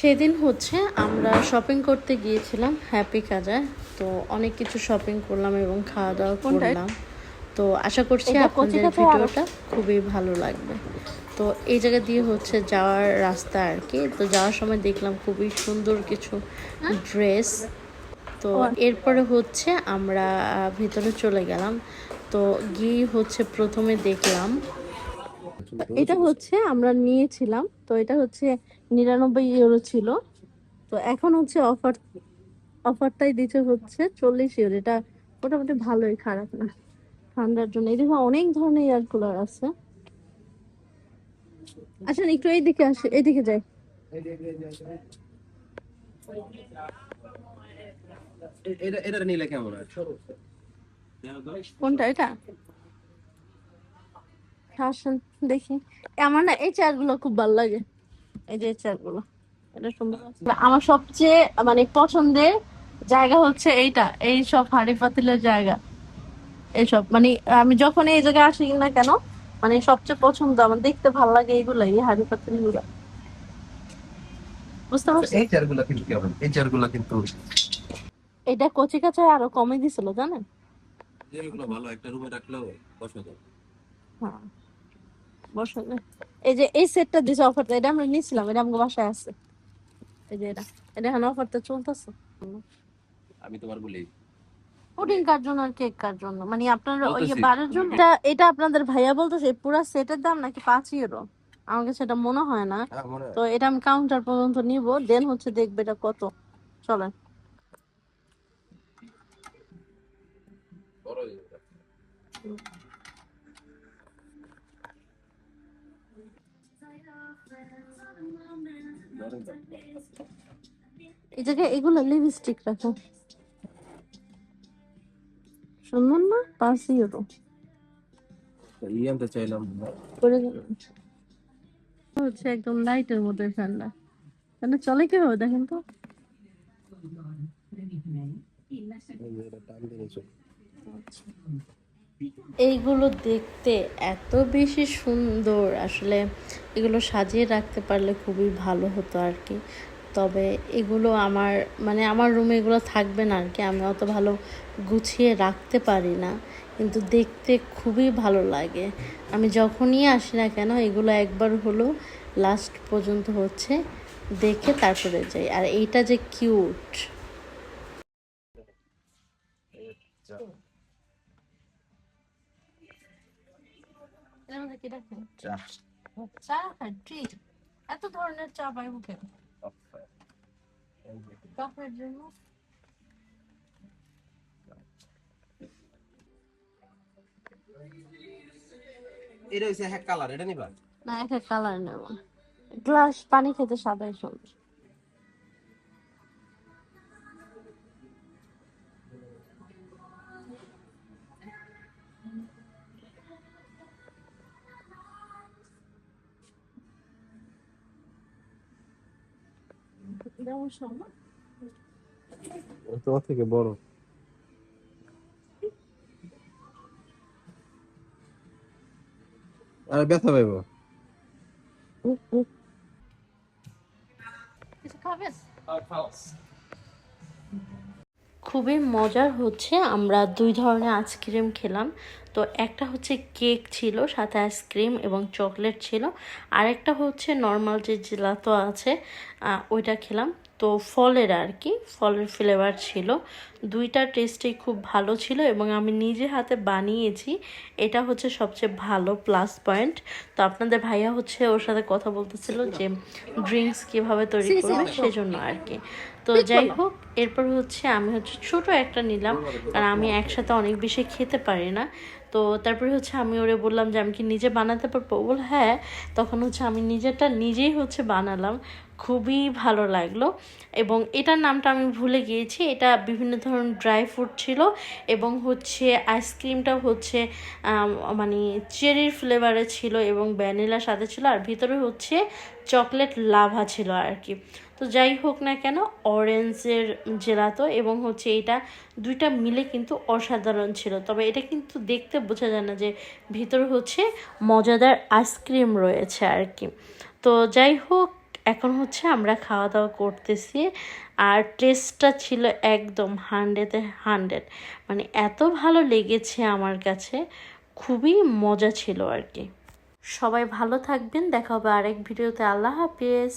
সেদিন হচ্ছে আমরা শপিং করতে গিয়েছিলাম হ্যাপি কাজায়। তো অনেক কিছু শপিং করলাম এবং খাওয়া দাওয়া করলাম। তো আশা করছি আপনাদের ভিডিওটা খুবই ভালো লাগবে। তো এই জায়গা দিয়ে হচ্ছে যাওয়ার রাস্তা আর কি। তো যাওয়ার সময় দেখলাম খুবই সুন্দর কিছু ড্রেস। তো এরপরে হচ্ছে আমরা ভিতরে চলে গেলাম। তো গিয়ে হচ্ছে প্রথমে দেখলাম এটা হচ্ছে আমরা নিয়েছিলাম। তো এটা হচ্ছে 99 ইউরো ছিল। তো এখন হচ্ছে অফারটাই দিচ্ছে হচ্ছে 40 ইউরো। এটা মোটামুটি ভালোই, খারাপ না ঠান্ডার জন্য। এই দেখো অনেক ধরনের এয়ার কুলার আছে। আচ্ছা একটু এইদিকে আসে, এইদিকে যাই। এটা নিলে কেমন হয়? কোনটা এটা? আসেন দেখি। আমার না এই চেয়ারগুলো খুব ভালো লাগে। এই যে চেয়ারগুলো, এটা সুন্দর। আমার সবচেয়ে মানে পছন্দের জায়গা হচ্ছে এইটা, এই সব হাঁড়ি পাতিলের জায়গা এইসব। মানে আমি যখন এই জায়গায় আসি না কেন, মানে সবচেয়ে পছন্দ আমার, দেখতে ভালো লাগে এইগুলাই, এই হাঁড়ি পাতিল গুলা। বুঝতে পারছি। এই চেয়ারগুলো কিন্তু কেমন? এই চেয়ারগুলো কিন্তু এটা কচি কাচায় আরো কমে দিছিল জানেন। চেয়ারগুলো ভালো, একটা রুমে রাখলেও বসে যায়। হ্যাঁ বসে যায়। এই যে এই সেটটা দিছে অফারটা, এটা আমরা নিয়েছিলাম, এটা আমাদের বাসায় আছে। এই যে এটা, এটা এখন অফারটা চলতেছে। আমি তোমার বলি পুডিং কার জন্য আর কেক কার জন্য, মানে আপনার ওই বলতেছি বারের জন্য। এটা আপনাদের ভাইয়া বলতেছে পুরো সেটের দাম নাকি 5 ইউরো। আমার কাছে এটা মনে হয় না। তো এটা আমি কাউন্টার পর্যন্ত নিব, দেন হচ্ছে দেখবে এটা কত। চলেন। বড় এই জায়গায় এগুলো লিপস্টিক রাখো, সুন্দর না? 5 ইউরো আনতে চাইলাম। করে গেল। হচ্ছে একদম লাইটের মধ্যে ফ্যানটা, ফ্যানটা চলে কিভাবে দেখেন তো। এইগুলো দেখতে এত বেশি সুন্দর, আসলে এগুলো সাজিয়ে রাখতে পারলে খুবই ভালো হতো আর কি। তবে এগুলো আমার মানে আমার রুমে এগুলো থাকবে না আর কি। আমি অত ভালো গুছিয়ে রাখতে পারি না, কিন্তু দেখতে খুবই ভালো লাগে। আমি যখনই আসি না কেন এগুলো একবার হলো লাস্ট পর্যন্ত হচ্ছে দেখে তারপরে যাই। আর এইটা যে কিউট। চা খাই, ট্রিট। এত ধরনের চা পাইবো কেন কাপের জন্য? এটা হইছে হ্যাক কালার, এটা নিবা? না, একটা কালার নেব। গ্লাস পানি খেতে সাদাই সুন্দর। যেমন সুন্দর। তোমার থেকে বড়। আর ব্যথা পাইবো। কিছু খাবেন? খুবই মজার হচ্ছে, আমরা 2 ধরনের আইসক্রিম খেলাম। তো একটা হচ্ছে কেক ছিল, সাথে আইসক্রিম এবং চকলেট ছিল। আরেকটা হচ্ছে নর্মাল যে জেলাতো আছে ওইটা খেলাম। তো ফলের আর কি, ফলের ফ্লেভার ছিল। দুইটা টেস্টেই খুব ভালো ছিল এবং আমি নিজে হাতে বানিয়েছি, এটা হচ্ছে সবচেয়ে ভালো প্লাস পয়েন্ট। তো আপনাদের ভাইয়া হচ্ছে ওর সাথে কথা বলতেছিল যে ড্রিঙ্কস কিভাবে তৈরি করবে সেজন্য আর কি। তো যাই হোক, এরপর হচ্ছে আমি হচ্ছে ছোট একটা নিলাম, কারণ আমি একসাথে অনেক বেশি খেতে পারি না। তো তারপরে হচ্ছে আমি ওরে বললাম যে আমি কি নিজে বানাতে পারবো, বল হ্যাঁ। তখন হচ্ছে আমি নিজেরটা নিজেই হচ্ছে বানালাম, খুবই ভালো লাগলো। এবং এটার নামটা আমি ভুলে গিয়েছি। এটা বিভিন্ন ধরনের ড্রাই ফ্রুট ছিল এবং হচ্ছে আইসক্রিমটা হচ্ছে মানে চেরির ফ্লেভারে ছিল এবং ভ্যানিলার সাথে ছিল, আর ভিতরে হচ্ছে চকলেট লাভা ছিল আর কি। তো যাই হোক না কেন, অরেঞ্জের জেলাতো এবং হচ্ছে এটা দুইটা মিলে কিন্তু অসাধারণ ছিল। তবে এটা কিন্তু দেখতে বোঝা যায় না যে ভিতরে হচ্ছে মজাদার আইসক্রিম রয়েছে আর কি। তো যাই হোক, এখন হচ্ছে আমরা খাওয়া দাওয়া করতেছি। আর টেস্টটা ছিল একদম 100-100, মানে এত ভালো লেগেছে আমার কাছে, খুবই মজা ছিল আর কি। সবাই ভালো থাকবেন, দেখা হবে আরেক ভিডিওতে। আল্লাহ হাফেজ।